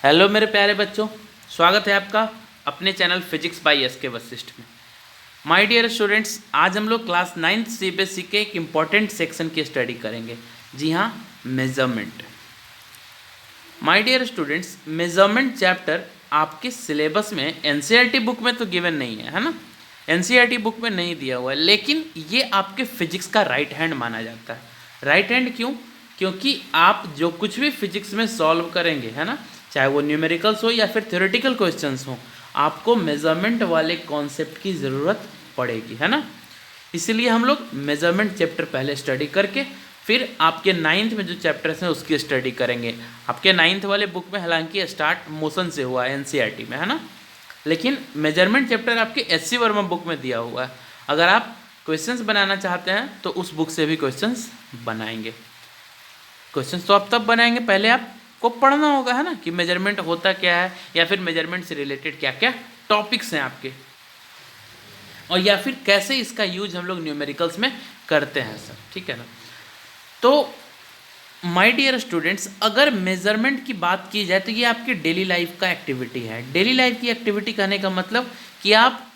Hello मेरे प्यारे बच्चों, स्वागत है आपका अपने channel physics by SK Vashishtha में। माय डियर स्टूडेंट्स, आज हम लोग क्लास 9th सीबीएसई के एक इम्पॉर्टेंट सेक्शन की स्टडी करेंगे। जी हाँ, measurement. My dear students, measurement chapter आपके सिलेबस में एनसीईआरटी बुक में तो गिवन नहीं है ना। एनसीईआरटी बुक में नहीं दिया हुआ है, लेकिन ये आपके फिजिक्स का राइट हैंड माना जाता है। राइट हैंड क्यों? क्योंकि आप जो कुछ भी फिजिक्स में सॉल्व करेंगे, है ना, चाहे वो न्यूमेरिकल्स हो या फिर थ्योरेटिकल क्वेश्चंस हो, आपको मेजरमेंट वाले कॉन्सेप्ट की ज़रूरत पड़ेगी, है ना। इसलिए हम लोग मेजरमेंट चैप्टर पहले स्टडी करके फिर आपके 9th में जो चैप्टर्स हैं उसकी स्टडी करेंगे। आपके 9th वाले बुक में हालांकि स्टार्ट मोशन से हुआ है एनसीईआरटी में, है ना, लेकिन मेजरमेंट चैप्टर आपके एससी वर्मा बुक में दिया हुआ है। अगर आप क्वेश्चंस बनाना चाहते हैं तो उस बुक से भी क्वेश्चंस बनाएंगे। क्वेश्चंस तो आप तब बनाएंगे, पहले आपको पढ़ना होगा, है ना, कि मेजरमेंट होता क्या है, या फिर मेजरमेंट से रिलेटेड क्या क्या टॉपिक्स हैं आपके, और या फिर कैसे इसका यूज हम लोग न्यूमेरिकल्स में करते हैं सर। ठीक है ना। तो माय डियर स्टूडेंट्स, अगर मेजरमेंट की बात की जाए तो ये आपकी डेली लाइफ का एक्टिविटी है। डेली लाइफ की एक्टिविटी कहने का मतलब कि आप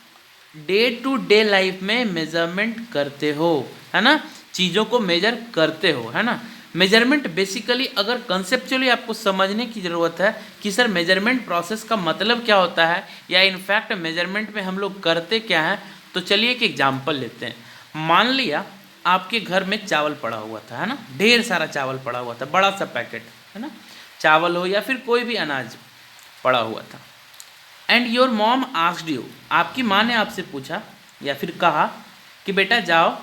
डे टू डे लाइफ में मेजरमेंट करते हो, है ना, चीज़ों को मेजर करते हो, है ना। मेजरमेंट बेसिकली अगर कंसेप्चुअली आपको समझने की ज़रूरत है कि सर मेजरमेंट प्रोसेस का मतलब क्या होता है, या इनफैक्ट मेजरमेंट में हम लोग करते क्या हैं, तो चलिए एक एग्जाम्पल लेते हैं। मान लिया आपके घर में चावल पड़ा हुआ था, है ना, ढेर सारा चावल पड़ा हुआ था, बड़ा सा पैकेट, है ना, चावल हो या फिर कोई भी अनाज पड़ा हुआ था। And your mom asked you, आपकी माँ ने आपसे पूछा या फिर कहा कि बेटा जाओ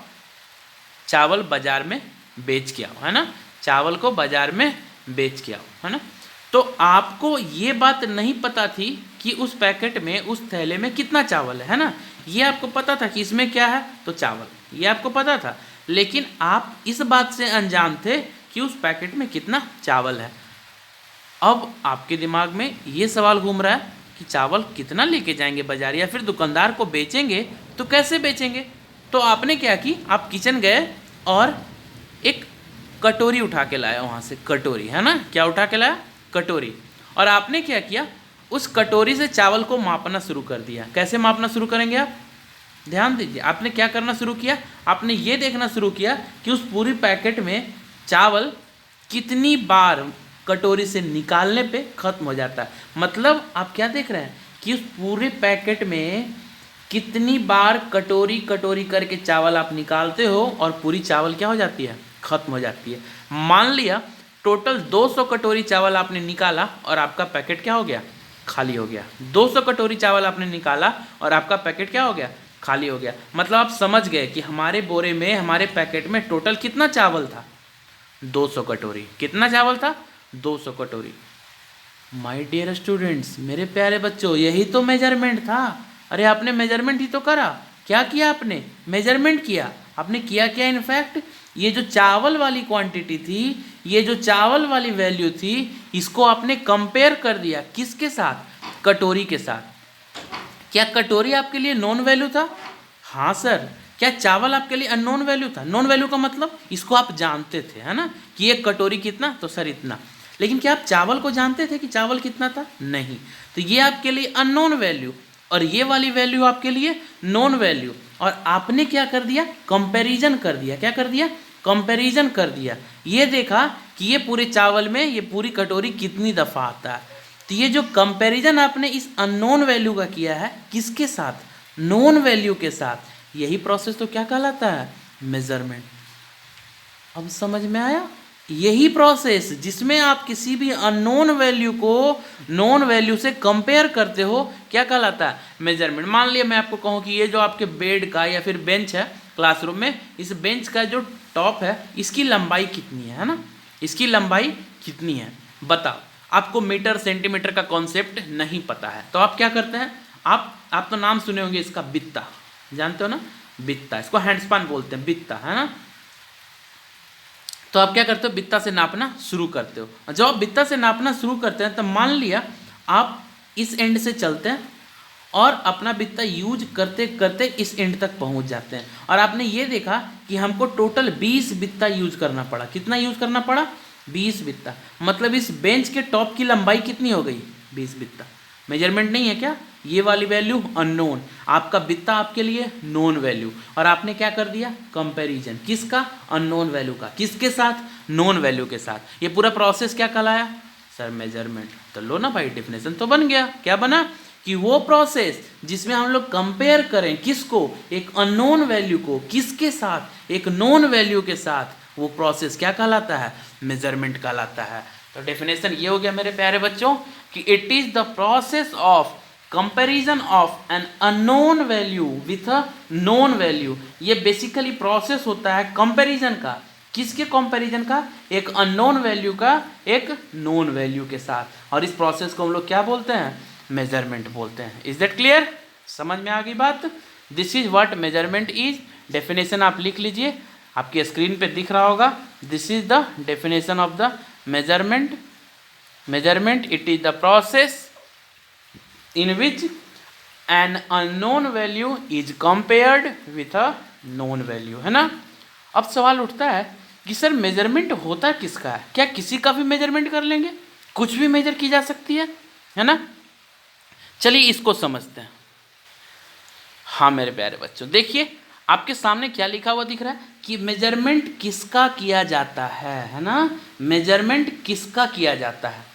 चावल बाजार में बेच के आओ, है ना, चावल को बाजार में बेच के आओ, है ना। तो आपको ये बात नहीं पता थी कि उस पैकेट में, उस थैले में कितना चावल है ना। ये आपको पता था कि इसमें क्या है, तो चावल, ये आपको पता था, लेकिन आप इस बात से अनजान थे कि उस पैकेट में कितना चावल है। अब आपके दिमाग में ये सवाल घूम रहा है कि चावल कितना लेके जाएंगे बाजार, या फिर दुकानदार को बेचेंगे तो कैसे बेचेंगे। तो आपने क्या की, आप किचन गए और एक कटोरी उठा के लाया वहाँ से, कटोरी, है ना, क्या उठा के लाया, कटोरी। और आपने क्या किया, उस कटोरी से चावल को मापना शुरू कर दिया। कैसे मापना शुरू करेंगे आप, ध्यान दीजिए। आपने क्या करना शुरू किया, आपने ये देखना शुरू किया कि उस पूरी पैकेट में चावल कितनी बार कटोरी से निकालने पे खत्म हो जाता है। मतलब आप क्या देख रहे हैं कि उस पूरे पैकेट में कितनी बार कटोरी कटोरी करके चावल आप निकालते हो और पूरी चावल क्या हो जाती है, खत्म हो जाती है। मान लिया टोटल 200 कटोरी चावल आपने निकाला और आपका पैकेट क्या हो गया, खाली हो गया। 200 कटोरी चावल आपने निकाला और आपका पैकेट क्या हो गया, खाली हो गया। मतलब आप समझ गए कि हमारे बोरे में, हमारे पैकेट में टोटल कितना चावल था, 200 कटोरी। कितना चावल था, 200 कटोरी। माय डियर स्टूडेंट्स, मेरे प्यारे बच्चों, यही तो मेजरमेंट था। अरे आपने मेजरमेंट ही तो करा। क्या किया आपने, मेजरमेंट किया। आपने किया क्या, इनफैक्ट ये जो चावल वाली क्वांटिटी थी, ये जो चावल वाली वैल्यू थी, इसको आपने कंपेयर कर दिया किसके साथ, कटोरी के साथ। क्या कटोरी आपके लिए नॉन वैल्यू था, हाँ सर। क्या चावल आपके लिए अननोन वैल्यू था, नॉन वैल्यू का मतलब इसको आप जानते थे, है ना, कि ये कटोरी कितना, तो सर इतना। लेकिन क्या आप चावल को जानते थे कि चावल कितना था, नहीं। तो ये आपके लिए अननोन वैल्यू और ये वाली वैल्यू आपके लिए नॉन वैल्यू। और आपने क्या कर दिया, कंपैरिजन कर दिया। क्या कर दिया, कंपैरिजन कर दिया। ये देखा कि ये पूरे चावल में ये पूरी कटोरी कितनी दफ़ा आता है। तो ये जो कंपैरिजन आपने इस अननोन वैल्यू का किया है, किसके साथ, नोन वैल्यू के साथ, यही प्रोसेस तो क्या कहलाता है, मेजरमेंट। अब समझ में आया, यही प्रोसेस जिसमें आप किसी भी अननोन वैल्यू को नोन वैल्यू से कंपेयर करते हो, क्या कहलाता है, मेजरमेंट। मान लिया मैं आपको कहूँ कि ये जो आपके बेड का या फिर बेंच है क्लासरूम में, इस बेंच का जो टॉप है इसकी लंबाई कितनी है ना, इसकी लंबाई कितनी है, बताओ। आपको मीटर सेंटीमीटर का कॉन्सेप्ट नहीं पता है, तो आप क्या करते हैं, आप तो नाम सुने होंगे इसका, बित्ता, जानते हो ना, बित्ता, इसको हैंडस्पैन बोलते हैं, बित्ता, है ना। तो आप क्या करते हो, बित्ता से नापना शुरू करते हो। जब आप बित्ता से नापना शुरू करते हैं तो मान लिया आप इस एंड से चलते हैं और अपना बित्ता यूज करते करते इस एंड तक पहुंच जाते हैं, और आपने ये देखा कि हमको टोटल 20 बित्ता यूज करना पड़ा। कितना यूज करना पड़ा, 20 बित्ता। मतलब इस बेंच के टॉप की लंबाई कितनी हो गई? 20 बित्ता। मेजरमेंट नहीं है क्या? ये वाली वैल्यू अननोन, आपका बित्ता आपके लिए नोन वैल्यू, और आपने क्या कर दिया? कंपैरिजन। किसका? अननोन वैल्यू का। किसके साथ? नोन वैल्यू के साथ। ये पूरा प्रोसेस क्या कहलाया? Sir measurement. तो लो ना भाई, डेफिनेशन तो बन गया। क्या बना? कि वो प्रोसेस जिसमें हम लोग कंपेयर करें किसको? एक अननोन वैल्यू को। किसके साथ? एक नोन वैल्यू के साथ। वो प्रोसेस क्या कहलाता है? मेजरमेंट कहलाता है। तो डेफिनेशन ये हो गया मेरे प्यारे बच्चों कि it is the process of comparison of an unknown value with a known value. ये बेसिकली प्रोसेस होता है कंपैरिजन का। किसके कंपैरिजन का? एक अननोन वैल्यू का एक नोन वैल्यू के साथ। और इस प्रोसेस को हम लोग क्या बोलते हैं? मेजरमेंट बोलते हैं। Is that clear? समझ में आ गई बात? This is what measurement is. Definition आप लिख लीजिए, आपकी स्क्रीन पे दिख रहा होगा। This is the definition of the measurement. Measurement it is the process in which an unknown value is compared with a known value, है ना। अब सवाल उठता है कि सर मेजरमेंट होता किसका है? क्या किसी का भी मेजरमेंट कर लेंगे? कुछ भी मेजर की जा सकती है ना। चलिए इसको समझते हैं। हाँ मेरे प्यारे बच्चों, देखिए आपके सामने क्या लिखा हुआ दिख रहा है कि मेजरमेंट किसका किया जाता है ना। मेजरमेंट किसका किया जाता है?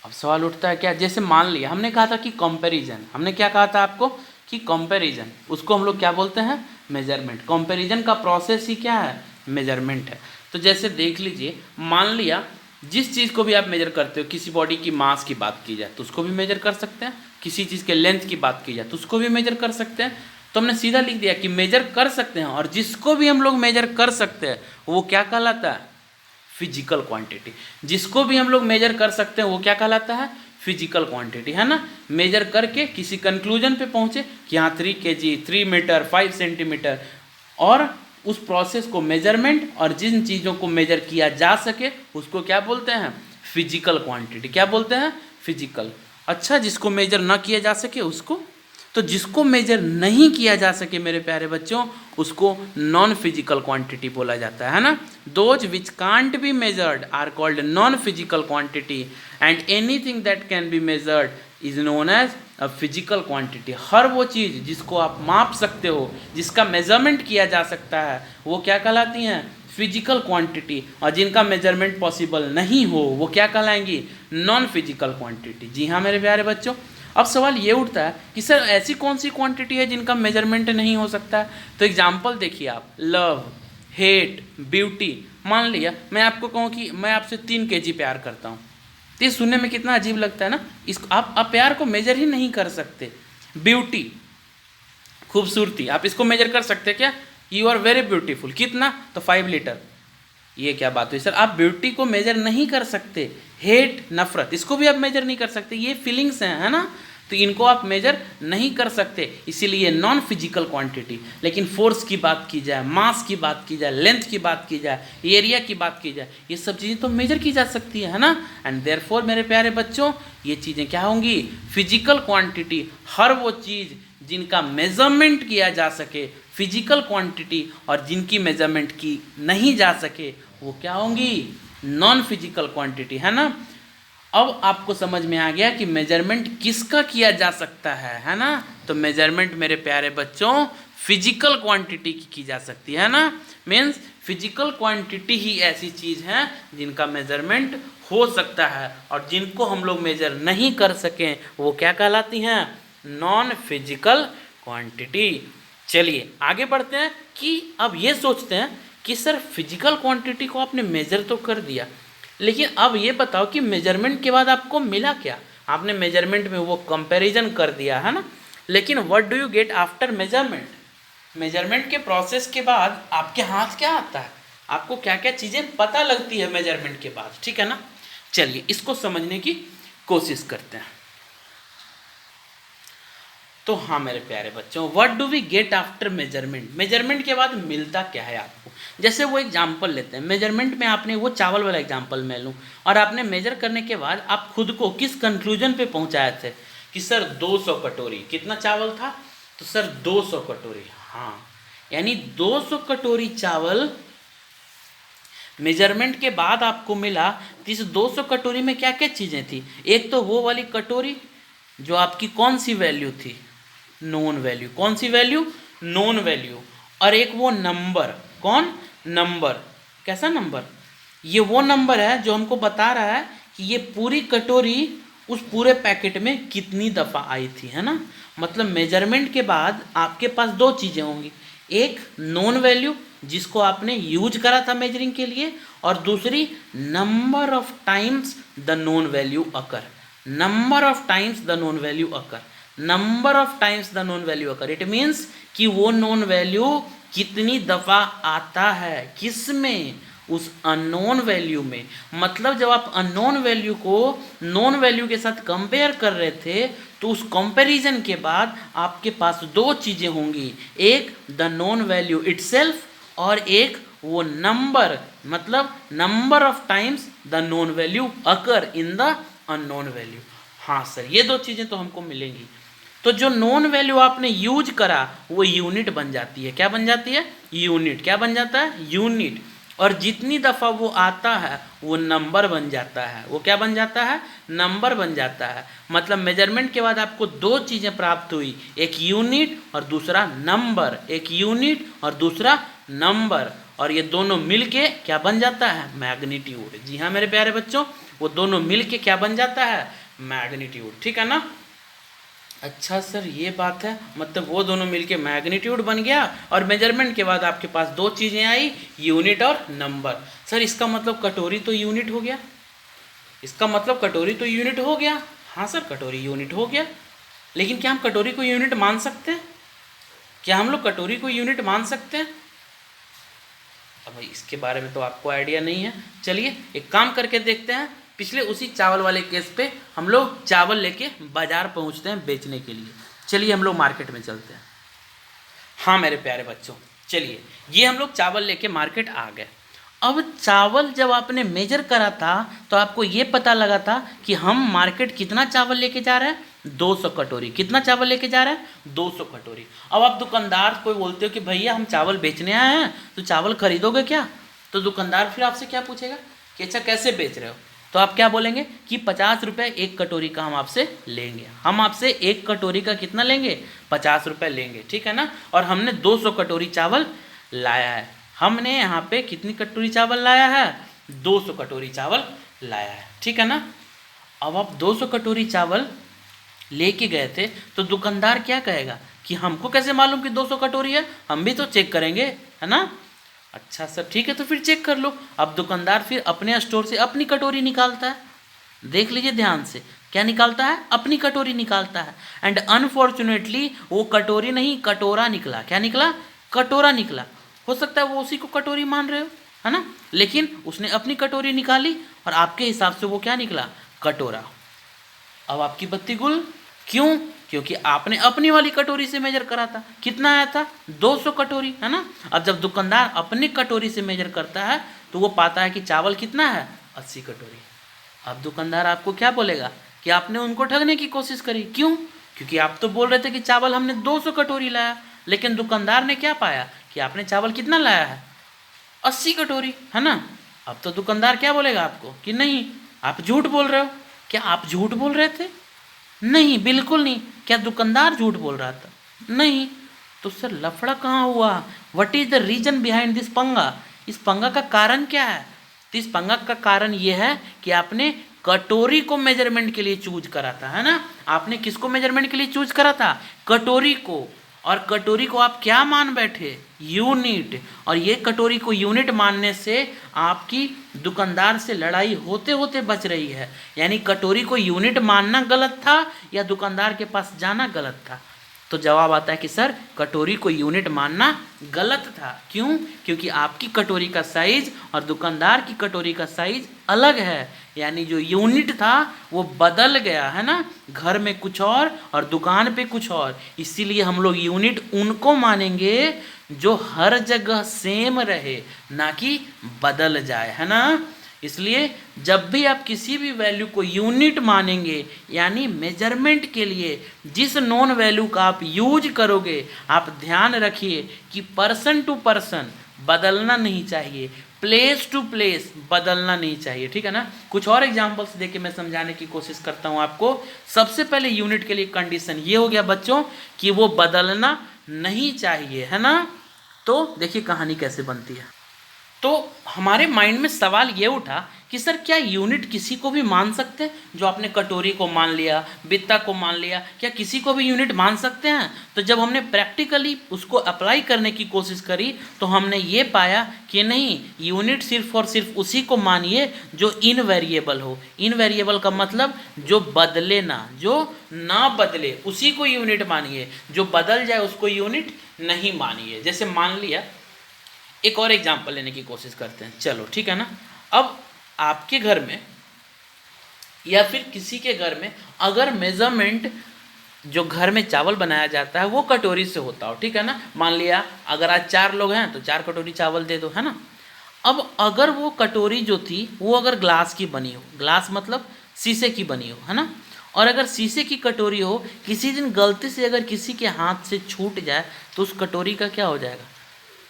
अब सवाल उठता है क्या? जैसे मान लिया हमने कहा था कि कंपैरिजन, हमने क्या कहा था आपको कि कंपैरिजन, उसको हम लोग क्या बोलते हैं? मेजरमेंट। कंपैरिजन का प्रोसेस ही क्या है? मेजरमेंट है। तो जैसे देख लीजिए, मान लिया जिस चीज़ को भी आप मेजर करते हो, किसी बॉडी की मास की बात की जाए तो उसको भी मेजर कर सकते हैं, किसी चीज़ के लेंथ की बात की जाए तो उसको भी मेजर कर सकते हैं। तो हमने सीधा लिख दिया कि मेजर कर सकते हैं, और जिसको भी हम लोग मेजर कर सकते हैं वो क्या कहलाता है? Physical quantity. जिसको भी हम लोग मेजर कर सकते हैं वो क्या कहलाता है? फिजिकल क्वांटिटी, है ना। मेजर करके किसी कंक्लूजन पे पहुंचे कि हाँ 3 kg, 3 मीटर, 5 सेंटीमीटर, और उस प्रोसेस को मेजरमेंट, और जिन चीज़ों को मेजर किया जा सके उसको क्या बोलते हैं? Physical quantity. क्या बोलते हैं? फिजिकल। अच्छा, जिसको मेजर ना किया जा सके उसको? तो जिसको मेजर नहीं किया जा सके मेरे प्यारे बच्चों उसको नॉन फिजिकल क्वांटिटी बोला जाता है ना। Those which can't be measured are called non physical quantity, and anything that can be measured is known as a physical quantity. हर वो चीज़ जिसको आप माप सकते हो, जिसका मेजरमेंट किया जा सकता है, वो क्या कहलाती हैं? Physical quantity. और जिनका मेजरमेंट पॉसिबल नहीं हो वो क्या कहलाएंगी? Non physical quantity. जी हाँ मेरे प्यारे बच्चों। अब सवाल ये उठता है कि सर ऐसी कौन सी क्वांटिटी है जिनका मेजरमेंट नहीं हो सकता है? तो एग्जांपल देखिए आप, लव, हेट, ब्यूटी। मान लिया मैं आपको कहूँ कि मैं आपसे 3 kg प्यार करता हूँ, तो ये सुनने में कितना अजीब लगता है ना। इसको आप प्यार को मेजर ही नहीं कर सकते। ब्यूटी, खूबसूरती, आप इसको मेजर कर सकते हैं क्या? यू आर वेरी ब्यूटीफुल, कितना? तो 5 लीटर। ये क्या बात हुई सर, आप ब्यूटी को मेजर नहीं कर सकते। हेट, नफरत, इसको भी आप मेजर नहीं कर सकते। ये फीलिंग्स हैं, है ना, तो इनको आप मेजर नहीं कर सकते, इसीलिए नॉन फिजिकल क्वांटिटी। लेकिन फोर्स की बात की जाए, मास की बात की जाए, लेंथ की बात की जाए, एरिया की बात की जाए, ये सब चीज़ें तो मेजर की जा सकती है ना। एंड देयरफॉर मेरे प्यारे बच्चों ये चीज़ें क्या होंगी? Physical quantity. हर वो चीज़ जिनका मेजरमेंट किया जा सके, फिजिकल क्वांटिटी, और जिनकी मेजरमेंट की नहीं जा सके वो क्या होंगी? नॉन फिजिकल क्वांटिटी, है ना। अब आपको समझ में आ गया कि मेजरमेंट किसका किया जा सकता है ना। तो मेजरमेंट मेरे प्यारे बच्चों फिजिकल क्वांटिटी की जा सकती है ना। मीन्स फिजिकल क्वांटिटी ही ऐसी चीज़ है जिनका मेजरमेंट हो सकता है, और जिनको हम लोग मेजर नहीं कर सकें वो क्या कहलाती हैं? Non physical quantity. चलिए आगे बढ़ते हैं कि अब ये सोचते हैं कि सर फिजिकल क्वांटिटी को आपने मेजर तो कर दिया, लेकिन अब ये बताओ कि मेजरमेंट के बाद आपको मिला क्या? आपने मेजरमेंट में वो कंपैरिजन कर दिया, है ना, लेकिन what do you get after measurement? Measurement के प्रोसेस के बाद आपके हाथ क्या आता है? आपको क्या क्या चीज़ें पता लगती है मेजरमेंट के बाद, ठीक है ना। चलिए इसको समझने की कोशिश करते हैं। तो हाँ मेरे प्यारे बच्चों, what do we get after measurement? Measurement के बाद मिलता क्या है आपको? जैसे वो एग्जाम्पल लेते हैं, मेजरमेंट में आपने वो चावल वाला एग्जाम्पल मैं लूँ, और आपने मेजर करने के बाद आप खुद को किस कंक्लूजन पे पहुँचाए थे कि सर 200 कटोरी। कितना चावल था? तो सर 200 कटोरी। हाँ, यानी 200 कटोरी चावल मेजरमेंट के बाद आपको मिला तो इस 200 कटोरी में क्या क्या चीज़ें थी। एक तो वो वाली कटोरी जो आपकी कौन सी वैल्यू थी, नोन वैल्यू। कौन सी वैल्यू, नोन वैल्यू। और एक वो नंबर, कौन, नंबर। कैसा नंबर, ये वो नंबर है जो हमको बता रहा है कि ये पूरी कटोरी उस पूरे पैकेट में कितनी दफ़ा आई थी, है ना। मतलब मेजरमेंट के बाद आपके पास दो चीज़ें होंगी, एक नोन वैल्यू जिसको आपने यूज करा था मेजरिंग के लिए, और दूसरी number of times the known value occur. Number of times the known value occur, number of times the known value occur, it means कि वो नोन वैल्यू कितनी दफ़ा आता है, किस में, उस अननोन वैल्यू में। मतलब जब आप अननोन वैल्यू को नोन वैल्यू के साथ कंपेयर कर रहे थे तो उस कंपैरिजन के बाद आपके पास दो चीज़ें होंगी, एक द नोन वैल्यू इटसेल्फ और एक वो नंबर, मतलब number of times the known value occur in the unknown value. हाँ सर, ये दो चीज़ें तो हमको मिलेंगी। तो जो नोन वैल्यू आपने यूज करा वो यूनिट बन जाती है। क्या बन जाती है, यूनिट। क्या बन जाता है, यूनिट। और जितनी दफ़ा वो आता है वो नंबर बन जाता है। वो क्या बन जाता है, नंबर बन जाता है। मतलब मेजरमेंट के बाद आपको दो चीज़ें प्राप्त हुई, एक यूनिट और दूसरा नंबर। एक यूनिट और दूसरा नंबर, और ये दोनों मिलके क्या बन जाता है, मैग्नीट्यूड। जी हाँ मेरे प्यारे बच्चों, वो दोनों मिलके क्या बन जाता है, मैग्नीट्यूड। ठीक है ना। अच्छा सर ये बात है, मतलब वो दोनों मिलके मैग्नीट्यूड बन गया और मेजरमेंट के बाद आपके पास दो चीज़ें आई, यूनिट और नंबर। सर इसका मतलब कटोरी तो यूनिट हो गया, इसका मतलब कटोरी तो यूनिट हो गया। हाँ सर कटोरी यूनिट हो गया, लेकिन क्या हम कटोरी को यूनिट मान सकते हैं, क्या हम लोग कटोरी को यूनिट मान सकते हैं। अब इसके बारे में तो आपको आइडिया नहीं है। चलिए एक काम करके देखते हैं, पिछले उसी चावल वाले केस पे हम लोग चावल लेके बाजार पहुंचते हैं बेचने के लिए। चलिए हम लोग मार्केट में चलते हैं। हाँ मेरे प्यारे बच्चों, चलिए ये हम लोग चावल लेके मार्केट आ गए। अब चावल जब आपने मेजर करा था तो आपको ये पता लगा था कि हम मार्केट कितना चावल लेके जा रहे हैं, 200 कटोरी। कितना चावल लेके जा रहे हैं, 200 कटोरी। अब आप दुकानदार को बोलते हो कि भैया हम चावल बेचने आए हैं तो चावल खरीदोगे क्या। तो दुकानदार फिर आपसे क्या पूछेगा कि अच्छा कैसे बेच रहे हो। तो आप क्या बोलेंगे कि 50 रुपये एक कटोरी का हम आपसे लेंगे। हम आपसे एक कटोरी का कितना लेंगे, 50 रुपये लेंगे, ठीक है ना। और हमने 200 कटोरी चावल लाया है। हमने यहाँ पे कितनी कटोरी चावल लाया है, 200 कटोरी चावल लाया है, ठीक है ना। अब आप 200 कटोरी चावल लेके गए थे तो दुकानदार क्या कहेगा कि हमको कैसे मालूम कि 200 कटोरी है, हम भी तो चेक करेंगे, है ना। अच्छा सर ठीक है, तो फिर चेक कर लो। अब दुकानदार फिर अपने स्टोर से अपनी कटोरी निकालता है। देख लीजिए ध्यान से, क्या निकालता है, अपनी कटोरी निकालता है। एंड अनफॉर्चुनेटली वो कटोरी नहीं कटोरा निकला। क्या निकला, कटोरा निकला। हो सकता है वो उसी को कटोरी मान रहे हो, है ना, लेकिन उसने अपनी कटोरी निकाली और आपके हिसाब से वो क्या निकला, कटोरा। अब आपकी बत्ती गुल, क्यों, क्योंकि आपने अपनी वाली कटोरी से मेजर करा था। कितना आया था, 200 कटोरी, है ना। अब जब दुकानदार अपनी कटोरी से मेजर करता है तो वो पाता है कि चावल कितना है, 80 कटोरी। अब दुकानदार आपको क्या बोलेगा कि आपने उनको ठगने की कोशिश करी। क्यों, क्योंकि आप तो बोल रहे थे कि चावल हमने 200 कटोरी लाया, लेकिन दुकानदार ने क्या पाया कि आपने चावल कितना लाया है, 80 कटोरी, है ना। अब तो दुकानदार क्या बोलेगा आपको कि नहीं आप झूठ बोल रहे हो। क्या आप झूठ बोल रहे थे, नहीं बिल्कुल नहीं। क्या दुकानदार झूठ बोल रहा था, नहीं। तो सर लफड़ा कहाँ हुआ, what is the reason behind this पंगा। इस पंगा का कारण क्या है। तो इस पंगा का कारण ये है कि आपने कटोरी को मेजरमेंट के लिए चूज करा था, है ना। आपने किसको मेजरमेंट के लिए चूज करा था, कटोरी को। और कटोरी को आप क्या मान बैठे, यूनिट। और ये कटोरी को यूनिट मानने से आपकी दुकानदार से लड़ाई होते होते बच रही है। यानी कटोरी को यूनिट मानना गलत था या दुकानदार के पास जाना गलत था। तो जवाब आता है कि सर कटोरी को यूनिट मानना गलत था। क्यों, क्योंकि आपकी कटोरी का साइज और दुकानदार की कटोरी का साइज अलग है। यानी जो यूनिट था वो बदल गया, है ना, घर में कुछ और दुकान पे कुछ और। इसीलिए हम लोग यूनिट उनको मानेंगे जो हर जगह सेम रहे, ना कि बदल जाए, है ना। इसलिए जब भी आप किसी भी वैल्यू को यूनिट मानेंगे, यानी मेजरमेंट के लिए जिस नॉन वैल्यू का आप यूज करोगे, आप ध्यान रखिए कि पर्सन टू पर्सन बदलना नहीं चाहिए, प्लेस टू प्लेस बदलना नहीं चाहिए, ठीक है ना। कुछ और एग्जांपल्स देके मैं समझाने की कोशिश करता हूँ आपको। सबसे पहले यूनिट के लिए कंडीशन ये हो गया बच्चों कि वो बदलना नहीं चाहिए, है ना। तो देखिए कहानी कैसे बनती है। तो हमारे माइंड में सवाल ये उठा कि सर क्या यूनिट किसी को भी मान सकते हैं? जो आपने कटोरी को मान लिया, बित्ता को मान लिया, क्या किसी को भी यूनिट मान सकते हैं? तो जब हमने प्रैक्टिकली उसको अप्लाई करने की कोशिश करी तो हमने ये पाया कि नहीं, यूनिट सिर्फ और सिर्फ उसी को मानिए जो इनवेरिएबल हो। इनवेरिएबल का मतलब जो बदले ना, जो ना बदले, उसी को यूनिट मानिए। जो बदल जाए उसको यूनिट नहीं मानिए। जैसे मान लिया, एक और एग्जाम्पल लेने की कोशिश करते हैं, चलो ठीक है ना। अब आपके घर में या फिर किसी के घर में अगर मेजरमेंट जो घर में चावल बनाया जाता है वो कटोरी से होता हो, ठीक है ना। मान लिया अगर आज 4 लोग हैं तो 4 कटोरी चावल दे दो, है ना। अब अगर वो कटोरी जो थी वो अगर ग्लास की बनी हो, ग्लास मतलब शीशे की बनी हो, है ना, और अगर शीशे की कटोरी हो, किसी दिन गलती से अगर किसी के हाथ से छूट जाए तो उस कटोरी का क्या हो जाएगा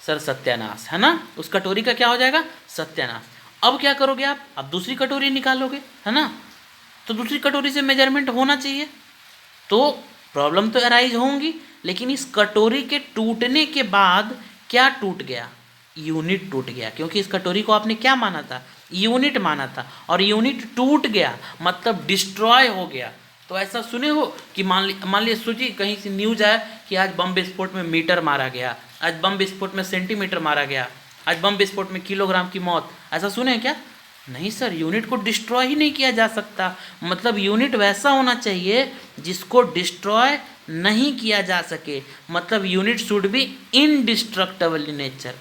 सर? सत्यानाश, है ना। उस कटोरी का क्या हो जाएगा? सत्यानाश। अब क्या करोगे आप? अब दूसरी कटोरी निकालोगे, है ना। तो दूसरी कटोरी से मेजरमेंट होना चाहिए, तो प्रॉब्लम तो अराइज होंगी। लेकिन इस कटोरी के टूटने के बाद क्या टूट गया? यूनिट टूट गया, क्योंकि इस कटोरी को आपने क्या माना था? यूनिट माना था। और यूनिट टूट गया मतलब डिस्ट्रॉय हो गया। तो ऐसा सुने हो कि मान लिया सोचिए कहीं से न्यूज आया कि आज बम विस्फोट में मीटर मारा गया, आज बम विस्फोट में सेंटीमीटर मारा गया, आज बम विस्फोट में किलोग्राम की मौत। ऐसा सुने क्या? नहीं सर, यूनिट को डिस्ट्रॉय ही नहीं किया जा सकता। मतलब यूनिट वैसा होना चाहिए जिसको डिस्ट्रॉय नहीं किया जा सके। मतलब unit should be indestructible in nature.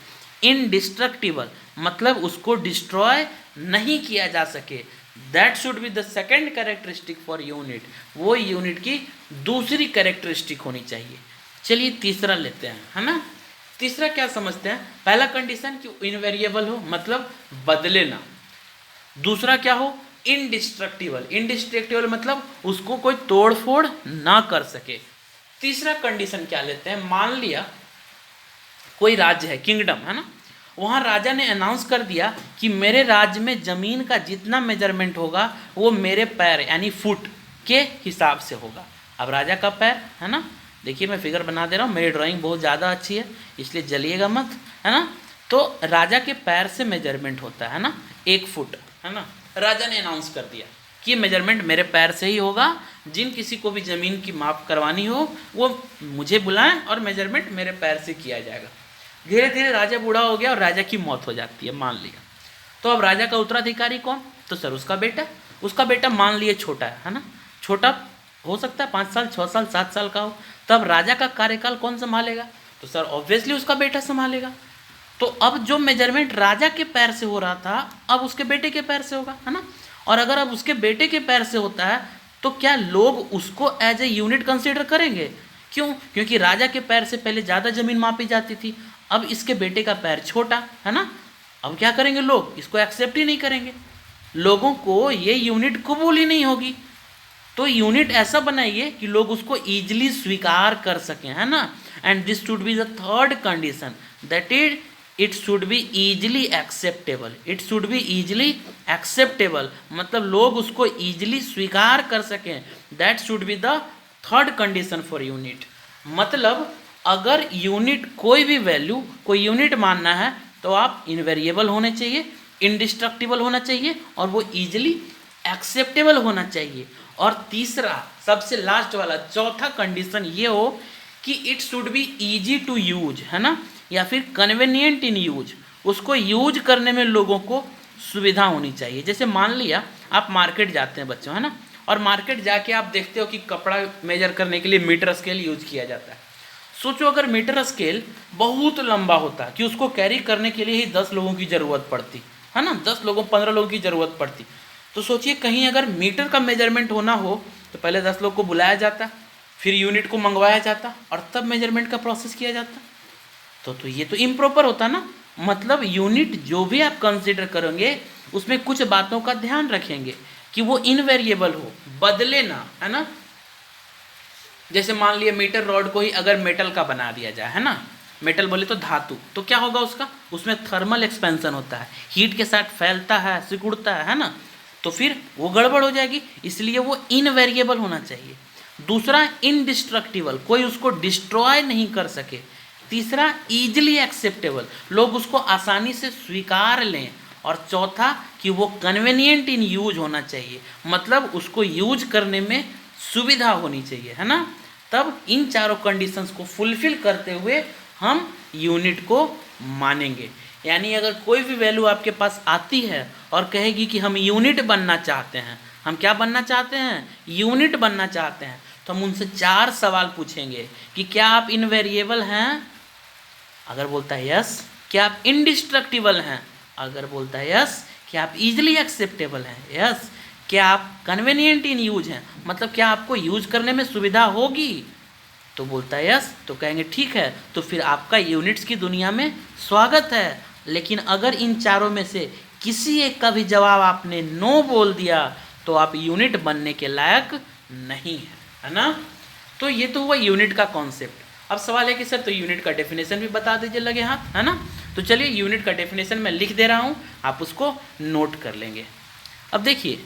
Indestructible मतलब उसको डिस्ट्रॉय नहीं किया जा सके। That should be the second characteristic for unit. वो यूनिट की दूसरी कैरेक्टरिस्टिक होनी चाहिए। चलिए तीसरा लेते हैं, है ना। तीसरा क्या समझते हैं? पहला कंडीशन कि इनवेरिएबल हो मतलब बदले ना। दूसरा क्या हो? इनडिस्ट्रक्टिबल। इनडिस्ट्रक्टिबल मतलब उसको कोई तोड़ फोड़ ना कर सके। तीसरा कंडीशन क्या लेते हैं? मान लिया कोई राज्य है, किंगडम, है ना। वहाँ राजा ने अनाउंस कर दिया कि मेरे राज्य में ज़मीन का जितना मेजरमेंट होगा वो मेरे पैर यानी फुट के हिसाब से होगा। अब राजा का पैर, है ना, देखिए मैं फिगर बना दे रहा हूँ, मेरी ड्राइंग बहुत ज़्यादा अच्छी है इसलिए जलिएगा मत, है ना। तो राजा के पैर से मेजरमेंट होता है ना 1 फुट, है ना। राजा ने अनाउंस कर दिया कि मेजरमेंट मेरे पैर से ही होगा। जिन किसी को भी ज़मीन की माप करवानी हो वो मुझे बुलाएं और मेजरमेंट मेरे पैर से किया जाएगा। धीरे धीरे राजा बूढ़ा हो गया और राजा की मौत हो जाती है, मान लिया। तो अब राजा का उत्तराधिकारी कौन? तो सर उसका बेटा। उसका बेटा मान लिए छोटा है ना, छोटा हो सकता है 5 साल 6 साल 7 साल का हो। तब राजा का कार्यकाल कौन संभालेगा? तो सर ऑब्वियसली उसका बेटा संभालेगा। तो अब जो मेजरमेंट राजा के पैर से हो रहा था अब उसके बेटे के पैर से होगा, है ना। और अगर अब उसके बेटे के पैर से होता है तो क्या लोग उसको एज ए यूनिट कंसीडर करेंगे? क्यों? क्योंकि राजा के पैर से पहले ज़्यादा जमीन मापी जाती थी, अब इसके बेटे का पैर छोटा, है ना। अब क्या करेंगे लोग? इसको एक्सेप्ट ही नहीं करेंगे। लोगों को ये यूनिट कबूल ही नहीं होगी। तो यूनिट ऐसा बनाइए कि लोग उसको ईजिली स्वीकार कर सकें, है ना। And this should be the third condition, that is it should be easily acceptable. It should be easily acceptable मतलब लोग उसको ईजिली स्वीकार कर सकें। That should be the third condition for unit. मतलब अगर यूनिट कोई भी वैल्यू कोई यूनिट मानना है तो आप इनवेरिएबल होने चाहिए, इंडिस्ट्रक्टिबल होना चाहिए और वो ईजिली एक्सेप्टेबल होना चाहिए। और तीसरा सबसे लास्ट वाला चौथा कंडीशन ये हो कि it should be easy to use, है ना, या फिर कन्वीनियंट इन यूज। उसको यूज करने में लोगों को सुविधा होनी चाहिए। जैसे मान लिया आप मार्केट जाते हैं बच्चों, है ना, और मार्केट जाके आप देखते हो कि कपड़ा मेजर करने के लिए मीटर स्केल यूज किया जाता है। सोचो अगर मीटर स्केल बहुत लंबा होता कि उसको कैरी करने के लिए ही 10 लोगों की ज़रूरत पड़ती, है ना, 10 लोगों 15 लोगों की ज़रूरत पड़ती। तो सोचिए कहीं अगर मीटर का मेजरमेंट होना हो तो पहले 10 लोग को बुलाया जाता, फिर यूनिट को मंगवाया जाता और तब मेजरमेंट का प्रोसेस किया जाता। तो ये तो इम्प्रॉपर होता ना। मतलब यूनिट जो भी आप कंसिडर करेंगे उसमें कुछ बातों का ध्यान रखेंगे कि वो इनवेरिएबल हो, बदले ना, है ना। जैसे मान लिया मीटर रॉड को ही अगर मेटल का बना दिया जाए, है ना, मेटल बोले तो धातु, तो क्या होगा उसका, उसमें थर्मल एक्सपेंशन होता है, हीट के साथ फैलता है, सिकुड़ता है ना, तो फिर वो गड़बड़ हो जाएगी, इसलिए वो इनवेरिएबल होना चाहिए। दूसरा इनडिस्ट्रक्टिबल, कोई उसको डिस्ट्रॉय नहीं कर सके। तीसरा ईजिली एक्सेप्टेबल, लोग उसको आसानी से स्वीकार लें। और चौथा कि वो कन्वीनियंट इन यूज होना चाहिए, मतलब उसको यूज करने में सुविधा होनी चाहिए, है ना। तब इन चारों कंडीशंस को फुलफिल करते हुए हम यूनिट को मानेंगे। यानी अगर कोई भी वैल्यू आपके पास आती है और कहेगी कि हम यूनिट बनना चाहते हैं, हम क्या बनना चाहते हैं, यूनिट बनना चाहते हैं, तो हम उनसे 4 सवाल पूछेंगे कि क्या आप इनवेरिएबल हैं, अगर बोलता है यस, क्या आप इंडिस्ट्रक्टिबल हैं, अगर बोलता है यस, क्या आप इजीली एक्सेप्टेबल हैं, यस, क्या आप कन्वीनियंट इन यूज हैं, मतलब क्या आपको यूज करने में सुविधा होगी, तो बोलता है यस, तो कहेंगे ठीक है, तो फिर आपका यूनिट्स की दुनिया में स्वागत है। लेकिन अगर इन चारों में से किसी एक का भी जवाब आपने नो बोल दिया तो आप यूनिट बनने के लायक नहीं है ना। तो ये तो हुआ यूनिट का कॉन्सेप्ट। अब सवाल है कि सर तो यूनिट का डेफिनेशन भी बता दीजिए लगे हाथ, है ना। तो चलिए यूनिट का डेफिनेशन मैं लिख दे रहा हूँ, आप उसको नोट कर लेंगे। अब देखिए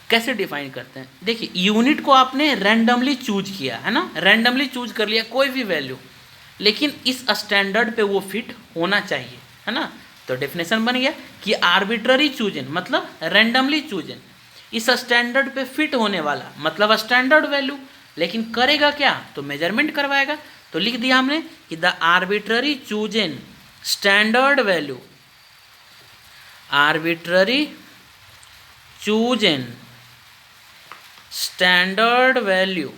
कैसे डिफाइन करते हैं। देखिए यूनिट को आपने रैंडमली चूज किया है ना, रैंडमली चूज कर लिया कोई भी वैल्यू, लेकिन इस स्टैंडर्ड पे वो फिट होना चाहिए, है ना। तो डेफिनेशन बन गया कि आर्बिट्ररी चूजन मतलब रैंडमली चूजन, इस स्टैंडर्ड पे फिट होने वाला मतलब स्टैंडर्ड वैल्यू, लेकिन करेगा क्या, तो मेजरमेंट करवाएगा। तो लिख दिया हमने कि the arbitrary chosen standard value, arbitrary chosen standard value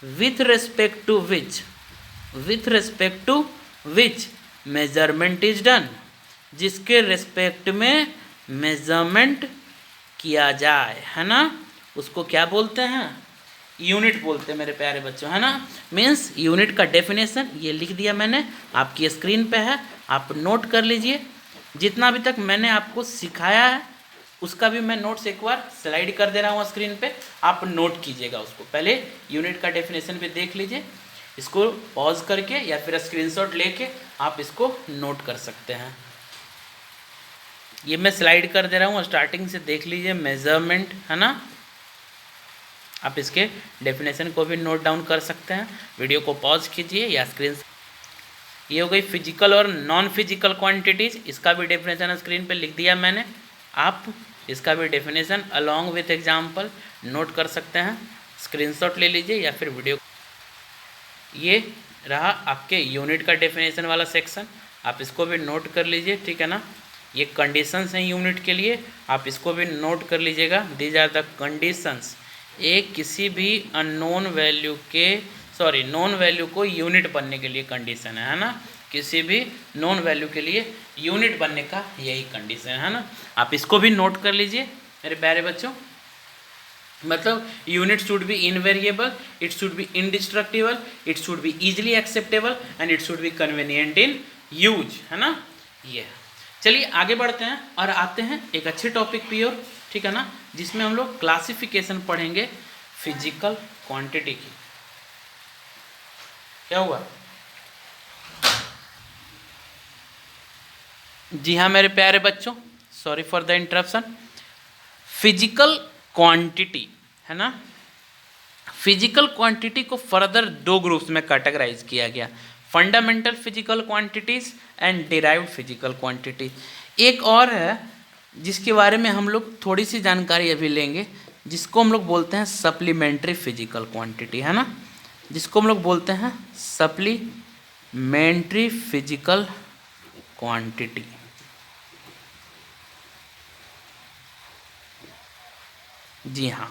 with respect to which measurement is done, जिसके रेस्पेक्ट में मेजरमेंट किया जाए, है ना, उसको क्या बोलते हैं, यूनिट बोलते हैं मेरे प्यारे बच्चों, है ना। मीन्स यूनिट का डेफिनेशन ये लिख दिया मैंने, आपकी स्क्रीन पे है, आप नोट कर लीजिए। जितना अभी तक मैंने आपको सिखाया है उसका भी मैं नोट्स एक बार स्लाइड कर दे रहा हूँ स्क्रीन पे, आप नोट कीजिएगा उसको। पहले यूनिट का डेफिनेशन भी देख लीजिए, इसको पॉज करके या फिर स्क्रीनशॉट लेके आप इसको नोट कर सकते हैं। ये मैं स्लाइड कर दे रहा हूँ, स्टार्टिंग से देख लीजिए, मेजरमेंट, है ना। आप इसके डेफिनेशन को भी नोट डाउन कर सकते हैं, वीडियो को पॉज कीजिए या स्क्रीन। ये हो गई फिजिकल और नॉन फिजिकल क्वांटिटीज़, इसका भी डेफिनेशन स्क्रीन पे लिख दिया मैंने, आप इसका भी definition along with example note कर सकते हैं, स्क्रीनशॉट ले लीजिए या फिर वीडियो। ये रहा आपके यूनिट का डेफिनेशन वाला सेक्शन, आप इसको भी नोट कर लीजिए, ठीक है ना। ये कंडीशंस हैं यूनिट के लिए, आप इसको भी नोट कर लीजिएगा। दीज आर द कंडीशंस, एक किसी भी अननोन वैल्यू के नॉन वैल्यू को यूनिट बनने के लिए कंडीशन है ना, किसी भी नॉन वैल्यू के लिए यूनिट बनने का यही कंडीशन है ना। आप इसको भी नोट कर लीजिए मेरे प्यारे बच्चों। मतलब unit should be invariable, it should B indestructible, it should be easily acceptable and it should be convenient in use, है ना। ये चलिए आगे बढ़ते हैं और आते हैं एक अच्छे टॉपिक पे और, ठीक है ना, जिसमें हम लोग क्लासिफिकेशन पढ़ेंगे फिजिकल क्वांटिटी की। क्या हुआ? जी हाँ मेरे प्यारे बच्चों, sorry for the interruption. Physical quantity, है ना, फिजिकल क्वांटिटी को फर्दर 2 ग्रुप्स में कैटेगराइज किया गया, fundamental physical quantities and derived physical quantities. एक और है जिसके बारे में हम लोग थोड़ी सी जानकारी अभी लेंगे, जिसको हम लोग बोलते हैं सप्लीमेंट्री फिजिकल क्वांटिटी, है ना, जिसको हम लोग बोलते हैं सप्लीमेंट्री फिजिकल क्वांटिटी। जी हाँ,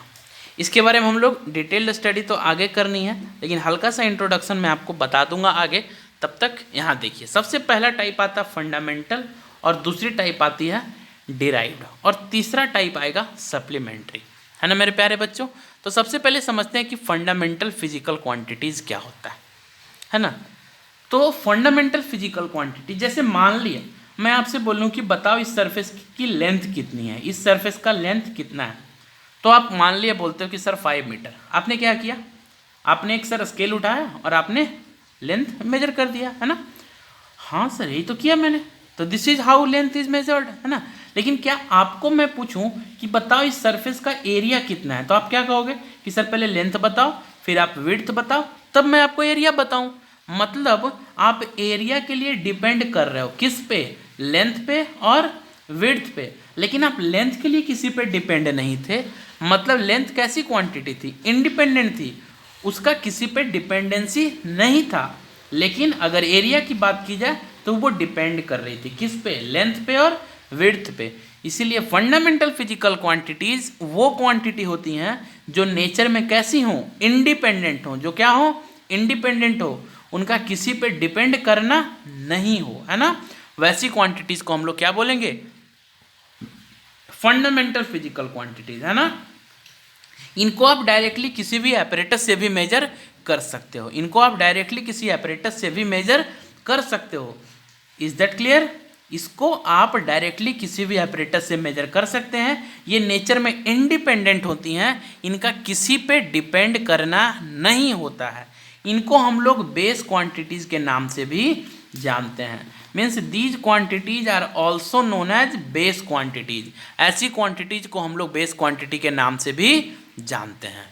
इसके बारे में हम लोग डिटेल्ड स्टडी तो आगे करनी है, लेकिन हल्का सा इंट्रोडक्शन मैं आपको बता दूंगा आगे। तब तक यहाँ देखिए, सबसे पहला टाइप आता है फंडामेंटल, और दूसरी टाइप आती है डिराइव्ड, और तीसरा टाइप आएगा सप्लीमेंट्री, है ना मेरे प्यारे बच्चों। तो सबसे पहले समझते हैं कि फंडामेंटल फिजिकल क्वांटिटीज़ क्या होता है ना। तो फंडामेंटल फिजिकल क्वांटिटी, जैसे मान लिया मैं आपसे बोलूँ कि बताओ इस सरफेस की लेंथ कितनी है, इस सरफेस का लेंथ कितना है, तो आप मान लिया बोलते हो कि सर 5 मीटर, आपने क्या किया, आपने एक सर स्केल उठाया और आपने लेंथ मेजर कर दिया, है ना। हाँ सर यही तो किया मैंने, तो this is how length is measured, है ना। लेकिन क्या आपको मैं पूछूं कि बताओ इस सरफेस का एरिया कितना है, तो आप क्या कहोगे कि सर पहले लेंथ बताओ, फिर आप विड्थ बताओ, तब मैं आपको एरिया बताऊं। मतलब आप एरिया के लिए डिपेंड कर रहे हो किस पे, लेंथ पे और विड्थ पे, लेकिन आप लेंथ के लिए किसी पे डिपेंड नहीं थे। मतलब लेंथ कैसी क्वांटिटी थी, इंडिपेंडेंट थी, उसका किसी पे डिपेंडेंसी नहीं था। लेकिन अगर एरिया की बात की जाए तो वो डिपेंड कर रही थी किस पे, लेंथ पे और विड्थ पे। इसीलिए फंडामेंटल फिजिकल क्वांटिटीज वो क्वांटिटी होती हैं जो नेचर में कैसी हों, इंडिपेंडेंट हो, जो क्या हो, इंडिपेंडेंट हो, उनका किसी पे डिपेंड करना नहीं हो, है ना। वैसी क्वांटिटीज को हम लोग क्या बोलेंगे, फंडामेंटल फिजिकल क्वांटिटीज, है ना। इनको आप डायरेक्टली किसी भी एपरेटस से भी मेजर कर सकते हो, इनको आप डायरेक्टली किसी एपरेटस से भी मेजर कर सकते हो। Is that clear. इसको आप डायरेक्टली किसी भी एपरेटस से मेजर कर सकते हैं। ये नेचर में इंडिपेंडेंट होती हैं, इनका किसी पे डिपेंड करना नहीं होता है। इनको हम लोग बेस क्वांटिटीज के नाम से भी जानते हैं। Means these quantities are also known as base quantities. ऐसी क्वांटिटीज को हम लोग बेस क्वांटिटी के नाम से भी जानते हैं।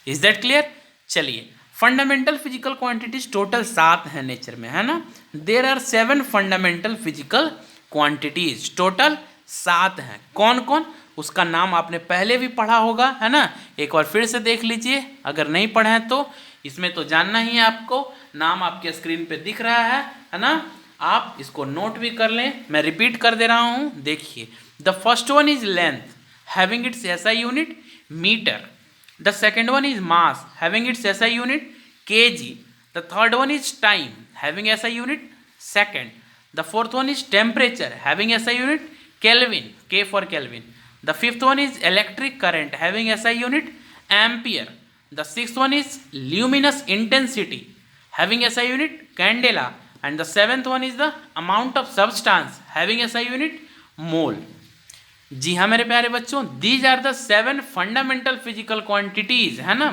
Is that clear. चलिए, फंडामेंटल फिजिकल क्वांटिटीज टोटल 7 हैं नेचर में, है ना। There are 7 fundamental physical quantities, total 7 हैं। कौन कौन, उसका नाम आपने पहले भी पढ़ा होगा, है ना। एक बार फिर से देख लीजिए, अगर नहीं पढ़े हैं तो इसमें तो जानना ही है आपको। नाम आपके स्क्रीन पे दिख रहा है ना। आप इसको नोट भी कर लें, मैं रिपीट कर दे रहा हूँ, देखिए। The first one is length, having its SI unit metre. The second one is mass, having its SI unit kg. The third one is time, having SI unit second. The fourth one is temperature, having SI unit Kelvin, K for Kelvin. The fifth one is electric current, having SI unit ampere. The sixth one is luminous intensity, having SI unit candela. And the seventh one is the amount of substance, having SI unit mole. जी हाँ मेरे प्यारे बच्चों, these are the 7 fundamental physical quantities, है ना।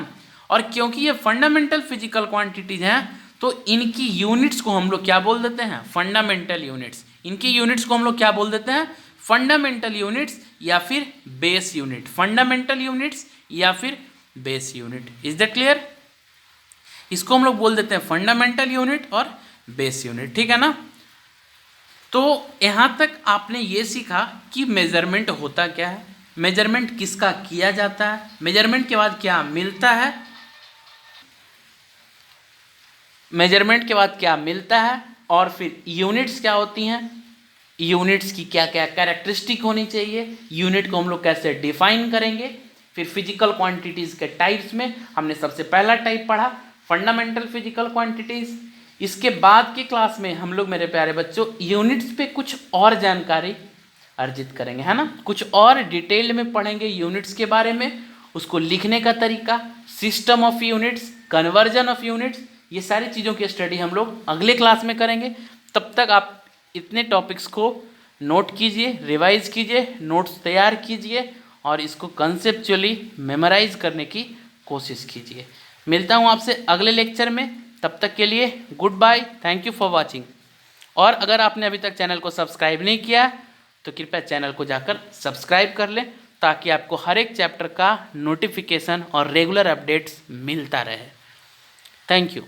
और क्योंकि ये फंडामेंटल फिजिकल क्वांटिटीज हैं तो इनकी यूनिट्स को हम लोग क्या बोल देते हैं, फंडामेंटल यूनिट्स। इनकी यूनिट्स को हम लोग क्या बोल देते हैं, फंडामेंटल यूनिट्स या फिर बेस यूनिट, फंडामेंटल यूनिट्स या फिर base unit. Is that clear. इसको हम लोग बोल देते हैं फंडामेंटल यूनिट और बेस यूनिट, ठीक है ना। तो यहाँ तक आपने ये सीखा कि मेजरमेंट होता क्या है, मेजरमेंट किसका किया जाता है, मेजरमेंट के बाद क्या मिलता है, मेजरमेंट के बाद क्या मिलता है, और फिर यूनिट्स क्या होती हैं, यूनिट्स की क्या क्या कैरेक्टरिस्टिक होनी चाहिए, यूनिट को हम लोग कैसे डिफाइन करेंगे। फिर फिजिकल क्वांटिटीज़ के टाइप्स में हमने सबसे पहला टाइप पढ़ा फंडामेंटल फिजिकल क्वांटिटीज़। इसके बाद की क्लास में हम लोग मेरे प्यारे बच्चों यूनिट्स पे कुछ और जानकारी अर्जित करेंगे, है ना। कुछ और डिटेल में पढ़ेंगे यूनिट्स के बारे में, उसको लिखने का तरीका, system of units, conversion of units, ये सारी चीज़ों की स्टडी हम लोग अगले क्लास में करेंगे। तब तक आप इतने टॉपिक्स को नोट कीजिए, रिवाइज कीजिए, नोट्स तैयार कीजिए और इसको कंसेप्चुअली मेमोराइज करने की कोशिश कीजिए। मिलता हूँ आपसे अगले लेक्चर में, तब तक के लिए goodbye, thank you for watching. और अगर आपने अभी तक चैनल को सब्सक्राइब नहीं किया तो कृपया चैनल को जाकर सब्सक्राइब कर लें, ताकि आपको हर एक चैप्टर का नोटिफिकेशन और रेगुलर अपडेट्स मिलता रहे। Thank you.